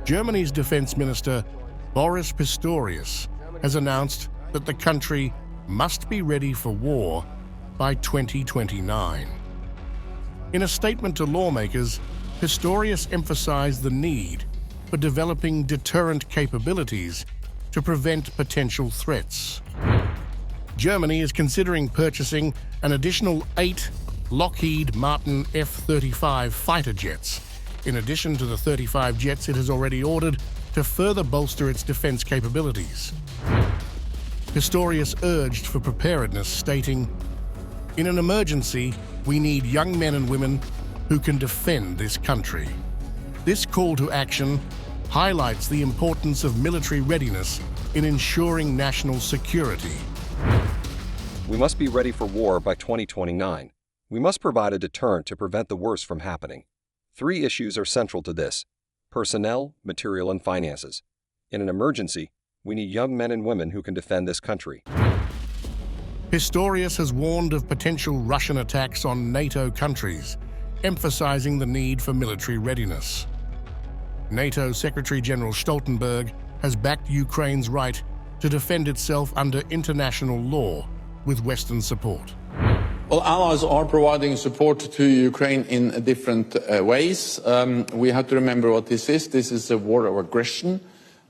Germany's Defense Minister Boris Pistorius has announced that the country must be ready for war by 2029. In a statement to lawmakers, Pistorius emphasized the need for developing deterrent capabilities to prevent potential threats. Germany is considering purchasing an additional 8 Lockheed Martin F-35 fighter jets, in addition to the 35 jets it has already ordered to further bolster its defense capabilities. Pistorius urged for preparedness, stating, "In an emergency, we need young men and women who can defend this country." This call to action highlights the importance of military readiness in ensuring national security. We must be ready for war by 2029. We must provide a deterrent to prevent the worst from happening. 3 issues are central to this: personnel, material, and finances. In an emergency, we need young men and women who can defend this country. Pistorius has warned of potential Russian attacks on NATO countries, emphasizing the need for military readiness. NATO Secretary-General Stoltenberg has backed Ukraine's right to defend itself under international law with Western support. Well, allies are providing support to Ukraine in different ways. We have to remember what this is. This is a war of aggression.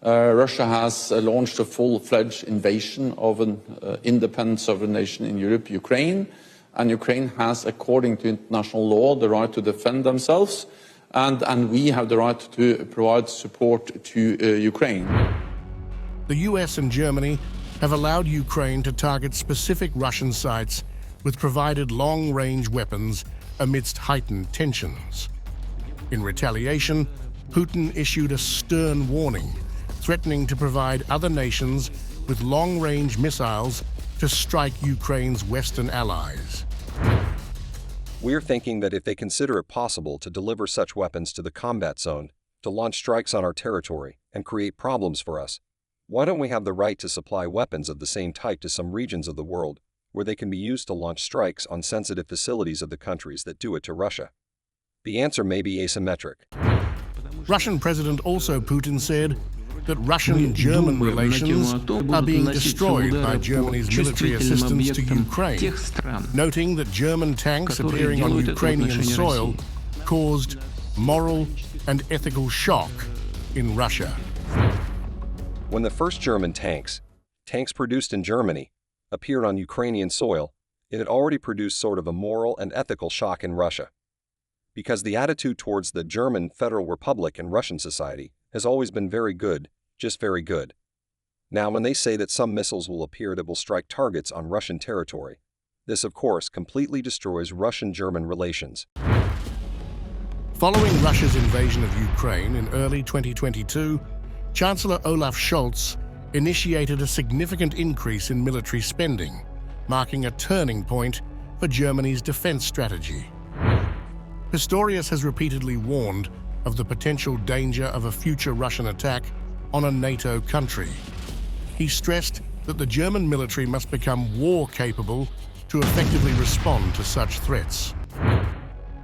Russia has launched a full-fledged invasion of an independent sovereign nation in Europe, Ukraine. And Ukraine has, according to international law, the right to defend themselves. And we have the right to provide support to Ukraine. The US and Germany have allowed Ukraine to target specific Russian sites with provided long-range weapons amidst heightened tensions. In retaliation, Putin issued a stern warning, threatening to provide other nations with long-range missiles to strike Ukraine's Western allies. We are thinking that if they consider it possible to deliver such weapons to the combat zone, to launch strikes on our territory, and create problems for us, why don't we have the right to supply weapons of the same type to some regions of the world where they can be used to launch strikes on sensitive facilities of the countries that do it to Russia? The answer may be asymmetric. Russian President Putin said that Russian-German relations are being destroyed by Germany's military assistance to Ukraine, noting that German tanks appearing on Ukrainian soil caused moral and ethical shock in Russia. When the first German tanks produced in Germany, appeared on Ukrainian soil, it had already produced sort of a moral and ethical shock in Russia. Because the attitude towards the German Federal Republic in Russian society has always been very good, just very good. Now, when they say that some missiles will appear that will strike targets on Russian territory, this, of course, completely destroys Russian-German relations. Following Russia's invasion of Ukraine in early 2022, Chancellor Olaf Scholz initiated a significant increase in military spending, marking a turning point for Germany's defense strategy. Pistorius has repeatedly warned of the potential danger of a future Russian attack on a NATO country. He stressed that the German military must become war-capable to effectively respond to such threats.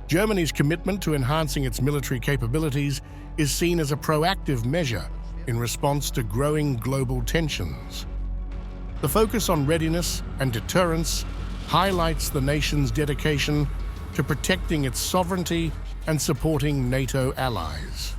Germany's commitment to enhancing its military capabilities is seen as a proactive measure in response to growing global tensions. The focus on readiness and deterrence highlights the nation's dedication to protecting its sovereignty and supporting NATO allies.